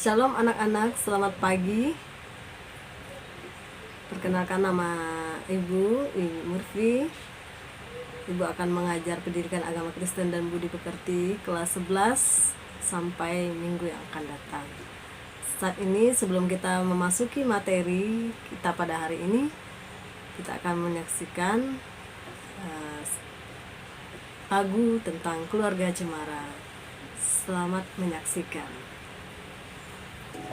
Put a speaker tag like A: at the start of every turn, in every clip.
A: Shalom anak-anak, selamat pagi. Perkenalkan nama Ibu Murphy. Ibu akan mengajar pendidikan agama Kristen dan budi pekerti kelas 11 sampai minggu yang akan datang. Saat ini sebelum kita memasuki materi kita pada hari ini, kita akan menyaksikan lagu tentang keluarga cemara. Selamat menyaksikan. Kita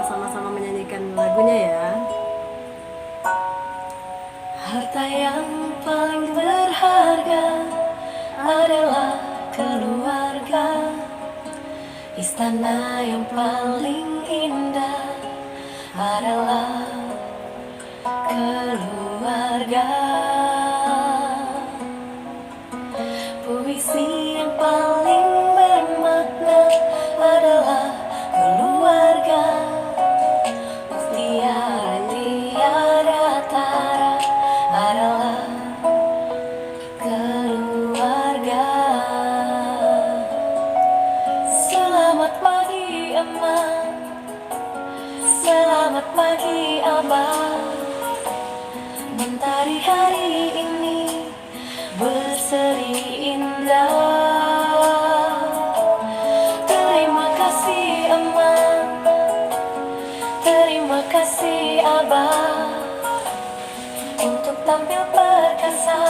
A: sama-sama menyanyikan lagunya ya.
B: Harta yang paling berharga adalah keluarga. Istana yang paling indah adalah keluarga. Puisi yang paling bermakna adalah keluarga. Mutiara tiada tara adalah keluarga. Selamat pagi Emak, selamat pagi Abah. Mentari hari ini berseri indah. Terima kasih Emak, terima kasih Abah, untuk tampil perkasa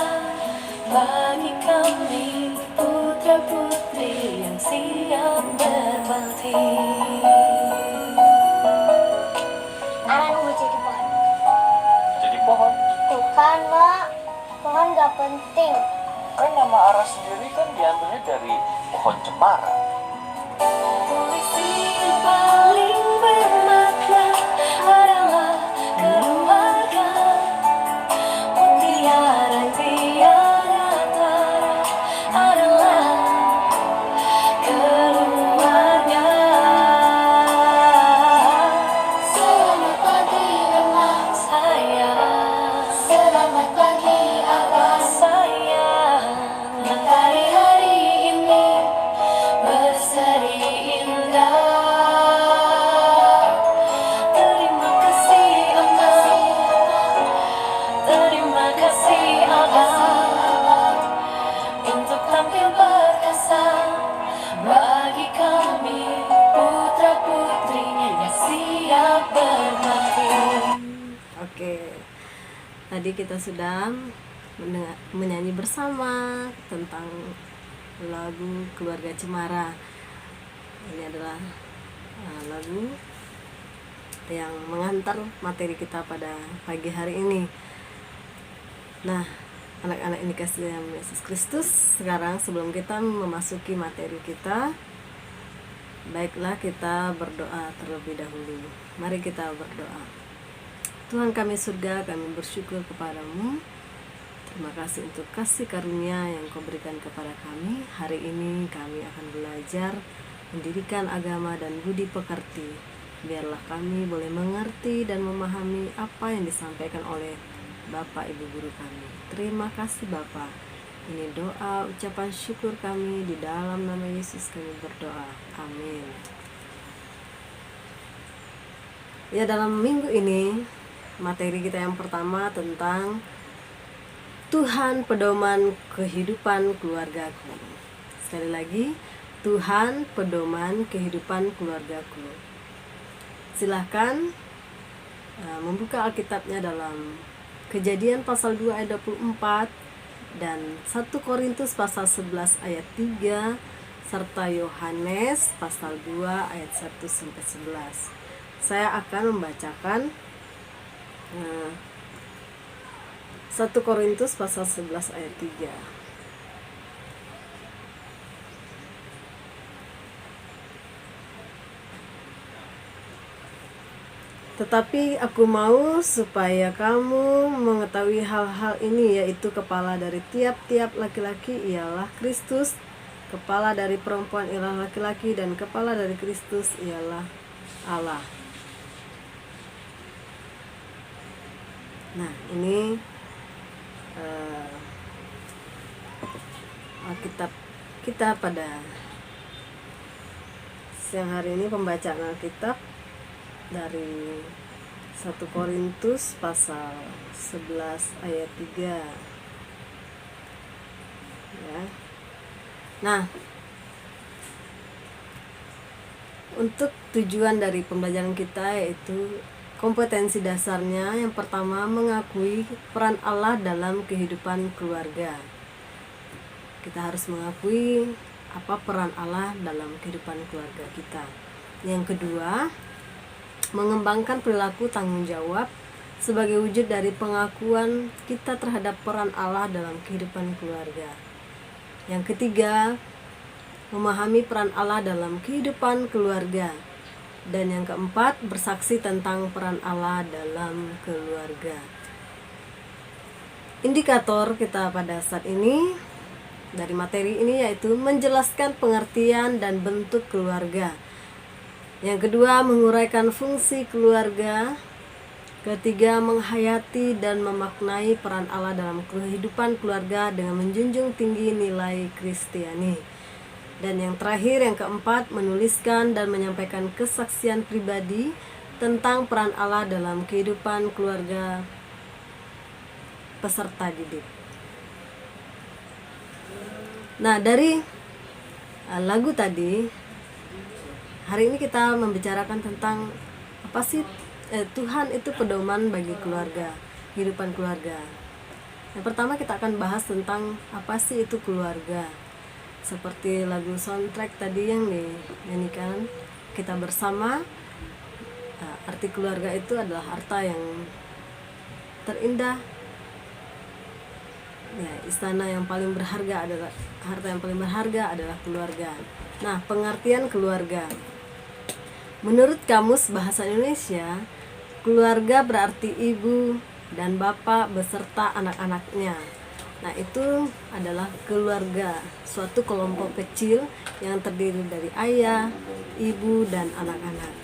B: bagi kami putra-putri yang siap berbakti.
C: Anak mau jadi pohon.
D: Jadi pohon.
C: Tuhan, Mak. Pohon gak penting.
D: Kan nama arah sendiri kan diambilnya dari pohon cemara.
B: Puisi yang paling bermakna adalah keluarga. Mutiara tiada tara adalah keluarga.
C: Selamat pagi, Emak.
B: Sayang,
C: Selamat pagi, Abah.
B: sayang, mentari hari ini berseri indah. Terima kasih Emak, terima kasih Abah, untuk tampil perkasa bagi kami putra-putri yang siap berbakti.
A: Oke, tadi kita sudah menyanyi bersama tentang lagu Keluarga Cemara. Ini adalah lagu yang mengantar materi kita pada pagi hari ini. Nah, anak-anak ini kasih yang Yesus Kristus. Sekarang sebelum kita memasuki materi kita, baiklah kita berdoa terlebih dahulu. Mari kita berdoa. Tuhan kami surga, kami bersyukur kepadamu. Terima kasih untuk kasih karunia yang kau berikan kepada kami. Hari ini kami akan belajar pendidikan agama dan budi pekerti. Biarlah kami boleh mengerti dan memahami apa yang disampaikan oleh Bapak Ibu Guru kami. Terima kasih Bapak. Ini doa ucapan syukur kami, di dalam nama Yesus kami berdoa. Amin. Ya, dalam minggu ini materi kita yang pertama tentang Tuhan pedoman kehidupan keluargaku. Sekali lagi, Tuhan pedoman kehidupan keluargaku. Silahkan membuka Alkitabnya dalam Kejadian pasal 2 ayat 24 dan 1 Korintus pasal 11 ayat 3 serta Yohanes pasal 2 ayat 1 sampai 11. Saya akan membacakan 1 Korintus pasal 11 ayat 3. Tetapi aku mau supaya kamu mengetahui hal-hal ini, yaitu kepala dari tiap-tiap laki-laki ialah Kristus, kepala dari perempuan ialah laki-laki, dan kepala dari Kristus ialah Allah. Nah, ini Alkitab kita pada siang hari ini, pembacaan Alkitab dari 1 Korintus pasal 11 ayat 3 ya. Nah, untuk tujuan dari pembelajaran kita yaitu kompetensi dasarnya, yang pertama mengakui peran Allah dalam kehidupan keluarga. Kita harus mengakui apa peran Allah dalam kehidupan keluarga kita. Yang kedua, mengembangkan perilaku tanggung jawab sebagai wujud dari pengakuan kita terhadap peran Allah dalam kehidupan keluarga. Yang ketiga, memahami peran Allah dalam kehidupan keluarga. Dan yang keempat, bersaksi tentang peran Allah dalam keluarga. Indikator kita pada saat ini dari materi ini yaitu menjelaskan pengertian dan bentuk keluarga. Yang kedua, menguraikan fungsi keluarga. Ketiga, menghayati dan memaknai peran Allah dalam kehidupan keluarga dengan menjunjung tinggi nilai Kristiani. Dan yang terakhir, yang keempat, menuliskan dan menyampaikan kesaksian pribadi tentang peran Allah dalam kehidupan keluarga peserta didik. Nah, dari lagu tadi, hari ini kita membicarakan tentang apa sih Tuhan itu pedoman bagi keluarga, kehidupan keluarga. Yang pertama kita akan bahas tentang apa sih itu keluarga. Seperti lagu soundtrack tadi yang dinyanyikan kita bersama, arti keluarga itu adalah harta yang terindah. Ya, istana yang paling berharga adalah harta yang paling berharga adalah keluarga. Nah, pengertian keluarga. Menurut Kamus Bahasa Indonesia, keluarga berarti ibu dan bapak beserta anak-anaknya. Nah, itu adalah keluarga, suatu kelompok kecil yang terdiri dari ayah, ibu, dan anak-anak,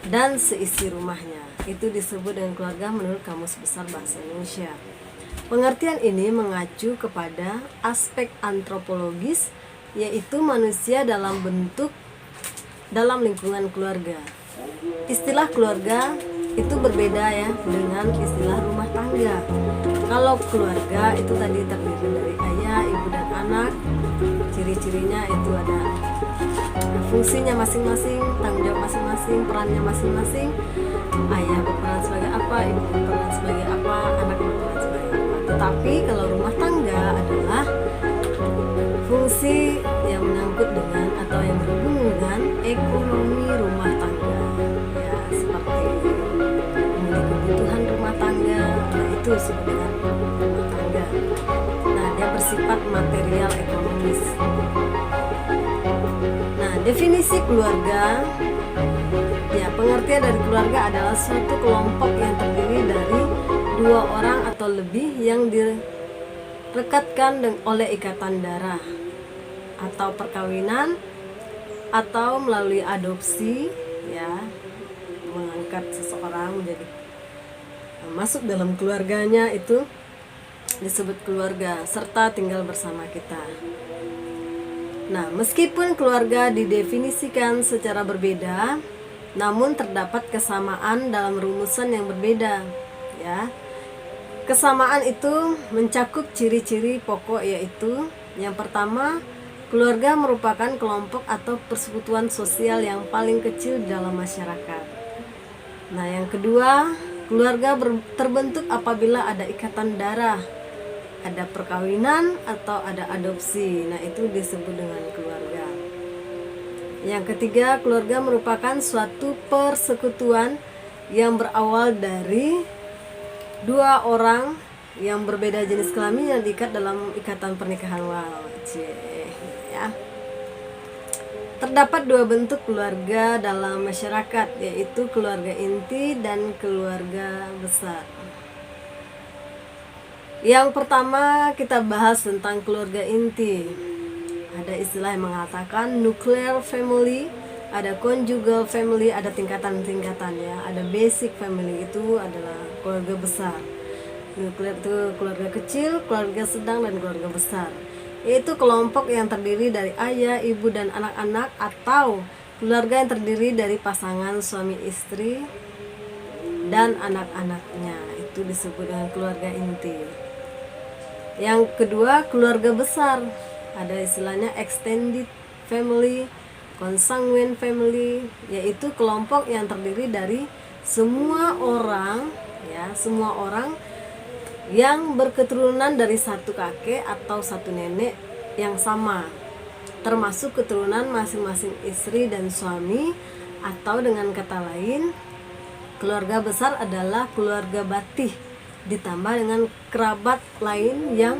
A: dan seisi rumahnya. Itu disebut dengan keluarga menurut Kamus Besar Bahasa Indonesia. Pengertian ini mengacu kepada aspek antropologis, yaitu manusia dalam lingkungan keluarga. Istilah keluarga itu berbeda ya dengan istilah rumah tangga. Kalau keluarga itu tadi terdiri dari ayah, ibu, dan anak. Ciri-cirinya itu ada fungsinya masing-masing, tanggung jawab masing-masing, perannya masing-masing. Ayah berperan sebagai apa, ibu berperan sebagai apa, anak berperan sebagai apa. Tetapi kalau rumah tangga adalah fungsi yang menyangkut dengan atau yang berhubungan dengan ekonomi rumah tangga. Ya, seperti kebutuhan rumah tangga, nah itu disebut dengan rumah tangga. Nah, dia bersifat material ekonomis. Nah, definisi keluarga, ya pengertian dari keluarga adalah suatu kelompok yang terdiri dari 2 orang atau lebih yang direkatkan oleh ikatan darah atau perkawinan atau melalui adopsi, ya, mengangkat seseorang menjadi masuk dalam keluarganya, itu disebut keluarga, serta tinggal bersama kita. Nah, meskipun keluarga didefinisikan secara berbeda, namun terdapat kesamaan dalam rumusan yang berbeda, ya. Kesamaan itu mencakup ciri-ciri pokok, yaitu yang pertama, keluarga merupakan kelompok atau persekutuan sosial yang paling kecil di dalam masyarakat. Nah, yang kedua, keluarga terbentuk apabila ada ikatan darah, ada perkawinan atau ada adopsi. Nah, itu disebut dengan keluarga. Yang ketiga, keluarga merupakan suatu persekutuan yang berawal dari 2 orang yang berbeda jenis kelamin yang diikat dalam ikatan pernikahan. Ya. Terdapat 2 bentuk keluarga dalam masyarakat, yaitu keluarga inti dan keluarga besar. Yang pertama kita bahas tentang keluarga inti. Ada istilah yang mengatakan nuclear family ada conjugal family, ada tingkatan-tingkatannya. Ada basic family, itu adalah keluarga besar. Nuklir itu keluarga kecil, keluarga sedang, dan keluarga besar. Yaitu kelompok yang terdiri dari ayah, ibu, dan anak-anak, atau keluarga yang terdiri dari pasangan suami istri dan anak-anaknya. Itu disebut dengan keluarga inti. Yang kedua, keluarga besar. Ada istilahnya extended family, consanguine family, yaitu kelompok yang terdiri dari semua orang, ya, semua orang yang berketurunan dari satu kakek atau satu nenek yang sama, termasuk keturunan masing-masing istri dan suami, atau dengan kata lain, keluarga besar adalah keluarga batih ditambah dengan kerabat lain yang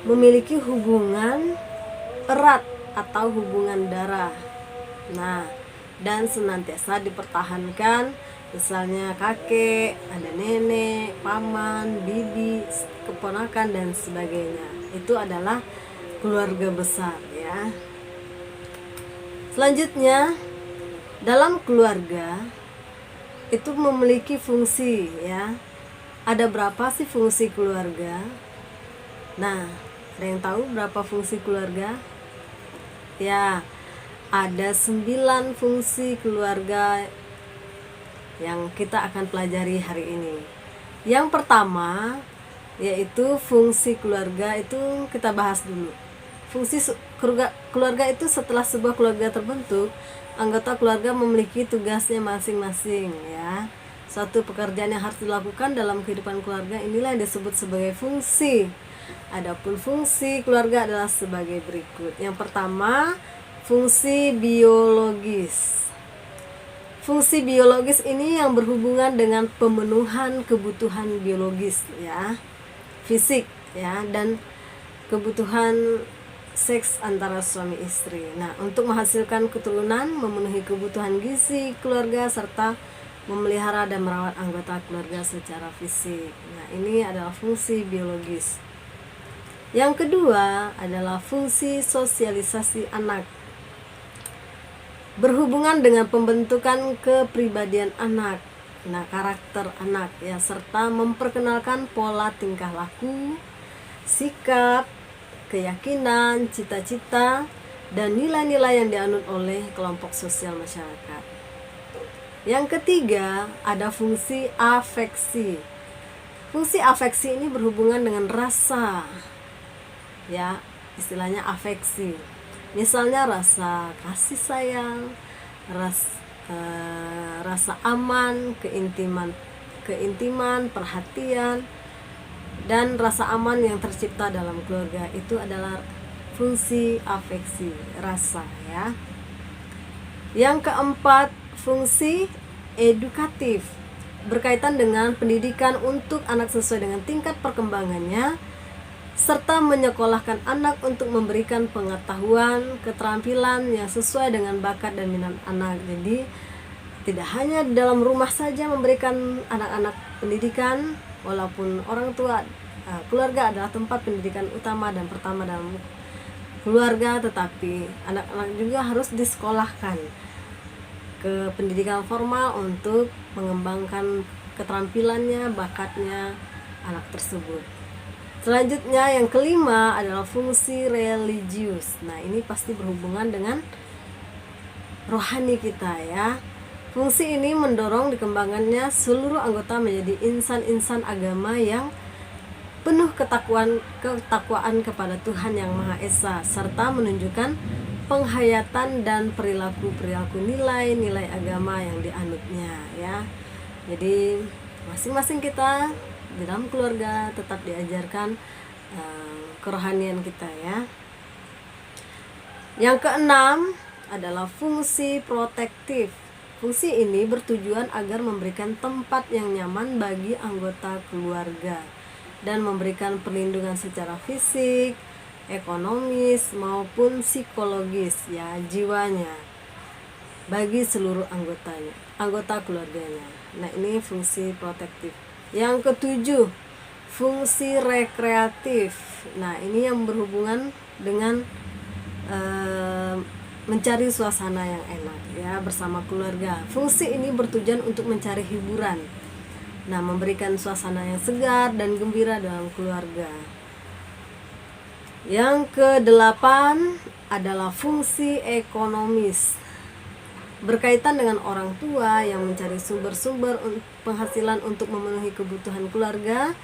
A: memiliki hubungan erat atau hubungan darah. Nah, dan senantiasa dipertahankan, misalnya kakek, ada nenek, paman, bibi, keponakan, dan sebagainya. Itu adalah keluarga besar, ya. Selanjutnya, dalam keluarga itu memiliki fungsi, ya. Ada berapa sih fungsi keluarga? Nah, ada yang tahu berapa fungsi keluarga? Ya, ada 9 fungsi keluarga yang kita akan pelajari hari ini. Yang pertama, yaitu fungsi keluarga, itu kita bahas dulu. Fungsi keluarga itu setelah sebuah keluarga terbentuk, anggota keluarga memiliki tugasnya masing-masing, ya. Suatu pekerjaan yang harus dilakukan dalam kehidupan keluarga, inilah yang disebut sebagai fungsi. Adapun fungsi keluarga adalah sebagai berikut. Yang pertama, fungsi biologis. Fungsi biologis ini yang berhubungan dengan pemenuhan kebutuhan biologis, ya, fisik, ya, dan kebutuhan seks antara suami istri. Nah, untuk menghasilkan keturunan, memenuhi kebutuhan gizi keluarga, serta memelihara dan merawat anggota keluarga secara fisik. Nah, ini adalah fungsi biologis. Yang kedua adalah fungsi sosialisasi anak, berhubungan dengan pembentukan kepribadian anak, nah, karakter anak, ya, serta memperkenalkan pola tingkah laku, sikap, keyakinan, cita-cita, dan nilai-nilai yang dianut oleh kelompok sosial masyarakat. Yang ketiga, ada fungsi afeksi. Fungsi afeksi ini berhubungan dengan rasa, ya, istilahnya afeksi. Misalnya rasa kasih sayang, rasa aman, keintiman, perhatian, dan rasa aman yang tercipta dalam keluarga. Itu adalah fungsi afeksi, rasa, ya. Yang keempat, fungsi edukatif, berkaitan dengan pendidikan untuk anak sesuai dengan tingkat perkembangannya, serta menyekolahkan anak untuk memberikan pengetahuan, keterampilan yang sesuai dengan bakat dan minat anak. Jadi tidak hanya di dalam rumah saja memberikan anak-anak pendidikan, walaupun orang tua, keluarga adalah tempat pendidikan utama dan pertama dalam keluarga, tetapi anak-anak juga harus disekolahkan ke pendidikan formal untuk mengembangkan keterampilannya, bakatnya anak tersebut. Selanjutnya, yang kelima adalah fungsi religius. Nah, ini pasti berhubungan dengan rohani kita, ya. Fungsi ini mendorong dikembangkannya seluruh anggota menjadi insan-insan agama yang penuh ketakwaan kepada Tuhan Yang Maha Esa, serta menunjukkan penghayatan dan perilaku nilai-nilai agama yang dianutnya, ya. Jadi masing-masing kita di dalam keluarga tetap diajarkan kerohanian kita, ya. Yang keenam adalah fungsi protektif. Fungsi ini bertujuan agar memberikan tempat yang nyaman bagi anggota keluarga dan memberikan perlindungan secara fisik, ekonomis, maupun psikologis, ya, jiwanya bagi seluruh anggota keluarganya. Nah, ini fungsi protektif. Yang ketujuh, fungsi rekreatif. Nah, ini yang berhubungan dengan mencari suasana yang enak ya bersama keluarga. Fungsi ini bertujuan untuk mencari hiburan. Nah, memberikan suasana yang segar dan gembira dalam keluarga. Yang kedelapan adalah fungsi ekonomis. Berkaitan dengan orang tua yang mencari sumber-sumber penghasilan untuk memenuhi kebutuhan keluarga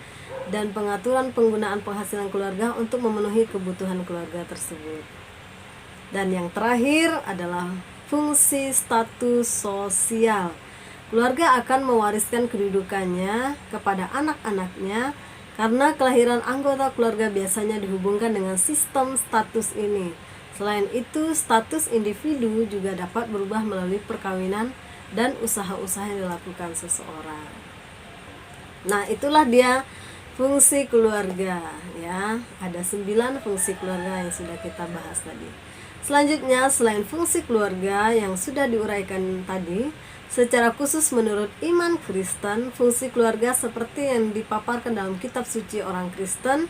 A: dan pengaturan penggunaan penghasilan keluarga untuk memenuhi kebutuhan keluarga tersebut. Dan yang terakhir adalah fungsi status sosial. Keluarga akan mewariskan kedudukannya kepada anak-anaknya karena kelahiran anggota keluarga biasanya dihubungkan dengan sistem status ini. Selain itu, status individu juga dapat berubah melalui perkawinan dan usaha-usaha yang dilakukan seseorang. Nah, itulah dia fungsi keluarga ya. Ada 9 fungsi keluarga yang sudah kita bahas tadi. Selanjutnya, selain fungsi keluarga yang sudah diuraikan tadi, secara khusus menurut iman Kristen, fungsi keluarga seperti yang dipaparkan dalam kitab suci orang Kristen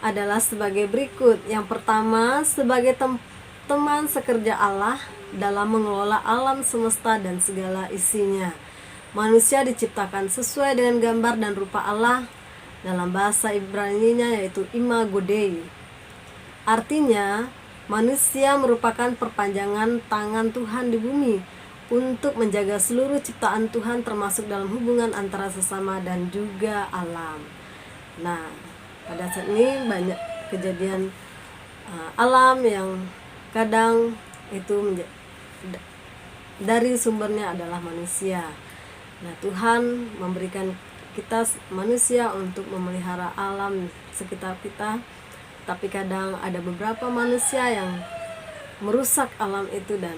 A: adalah sebagai berikut. Yang pertama, sebagai teman sekerja Allah dalam mengelola alam semesta dan segala isinya. Manusia diciptakan sesuai dengan gambar dan rupa Allah, dalam bahasa Ibrani-nya yaitu imago Dei. Artinya, manusia merupakan perpanjangan tangan Tuhan di bumi untuk menjaga seluruh ciptaan Tuhan, termasuk dalam hubungan antara sesama dan juga alam. Nah, pada saat ini banyak kejadian alam yang kadang itu dari sumbernya adalah manusia. Nah, Tuhan memberikan kita manusia untuk memelihara alam sekitar kita, tapi kadang ada beberapa manusia yang merusak alam itu dan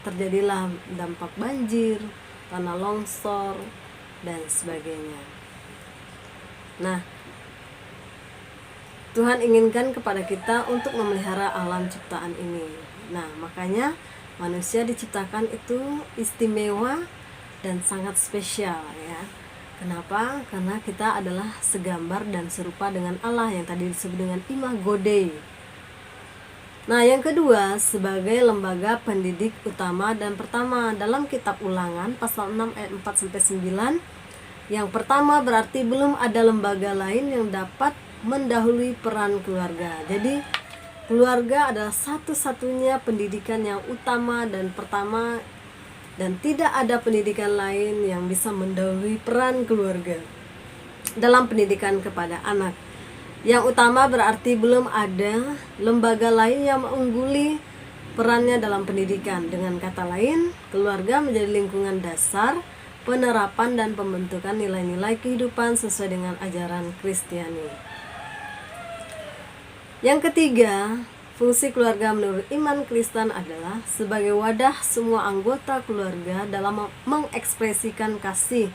A: terjadilah dampak banjir, tanah longsor, dan sebagainya. Nah, Tuhan inginkan kepada kita untuk memelihara alam ciptaan ini. Nah, makanya manusia diciptakan itu istimewa dan sangat spesial ya. Kenapa? Karena kita adalah segambar dan serupa dengan Allah yang tadi disebut dengan imago Dei. Nah, yang kedua, sebagai lembaga pendidik utama dan pertama dalam kitab Ulangan pasal 6 ayat 4-9. Yang pertama berarti belum ada lembaga lain yang dapat mendahului peran keluarga. Jadi, keluarga adalah satu-satunya pendidikan yang utama dan pertama, dan tidak ada pendidikan lain yang bisa mendahului peran keluarga dalam pendidikan kepada anak. Yang utama berarti belum ada lembaga lain yang mengungguli perannya dalam pendidikan. Dengan kata lain, keluarga menjadi lingkungan dasar penerapan dan pembentukan nilai-nilai kehidupan sesuai dengan ajaran Kristiani. Yang ketiga, fungsi keluarga menurut iman Kristen adalah sebagai wadah semua anggota keluarga dalam mengekspresikan kasih,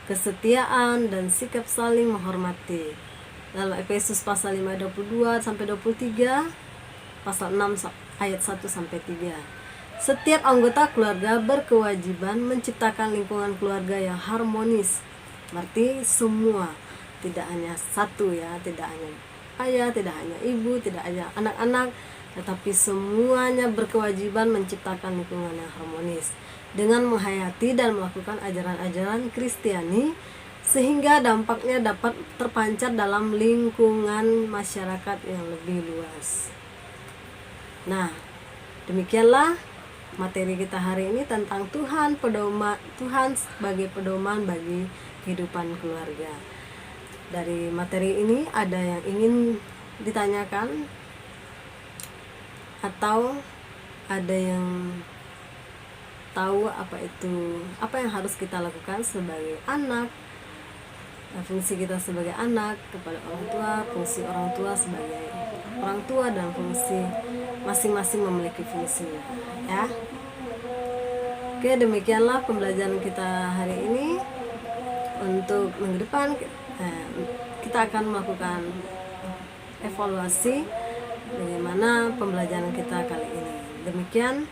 A: kesetiaan, dan sikap saling menghormati. Dalam Efesus pasal 5 22-23, pasal 6 ayat 1-3. Setiap anggota keluarga berkewajiban menciptakan lingkungan keluarga yang harmonis. Berarti semua, tidak hanya satu ya, tidak hanya ayah, tidak hanya ibu, tidak hanya anak-anak, tetapi semuanya berkewajiban menciptakan lingkungan yang harmonis dengan menghayati dan melakukan ajaran-ajaran Kristiani, sehingga dampaknya dapat terpancar dalam lingkungan masyarakat yang lebih luas. Nah, demikianlah materi kita hari ini tentang Tuhan sebagai pedoman bagi kehidupan keluarga. Dari materi ini ada yang ingin ditanyakan atau ada yang tahu apa yang harus kita lakukan sebagai anak, fungsi kita sebagai anak kepada orang tua, fungsi orang tua sebagai orang tua, dan fungsi masing-masing memiliki fungsinya ya. Oke, demikianlah pembelajaran kita hari ini. Untuk minggu depan kita akan melakukan evaluasi bagaimana pembelajaran kita kali ini. Demikian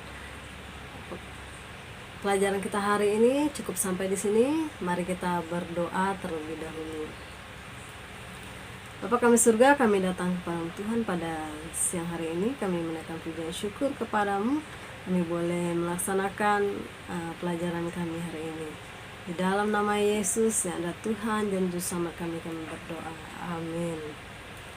A: pelajaran kita hari ini, cukup sampai di sini. Mari kita berdoa terlebih dahulu. Bapa kami surga, kami datang kepada Tuhan pada siang hari ini. Kami menaikkan puji dan syukur kepadamu. Kami boleh melaksanakan pelajaran kami hari ini. Di dalam nama Yesus yang ada Tuhan dan Juru Selamat kami berdoa. Amin.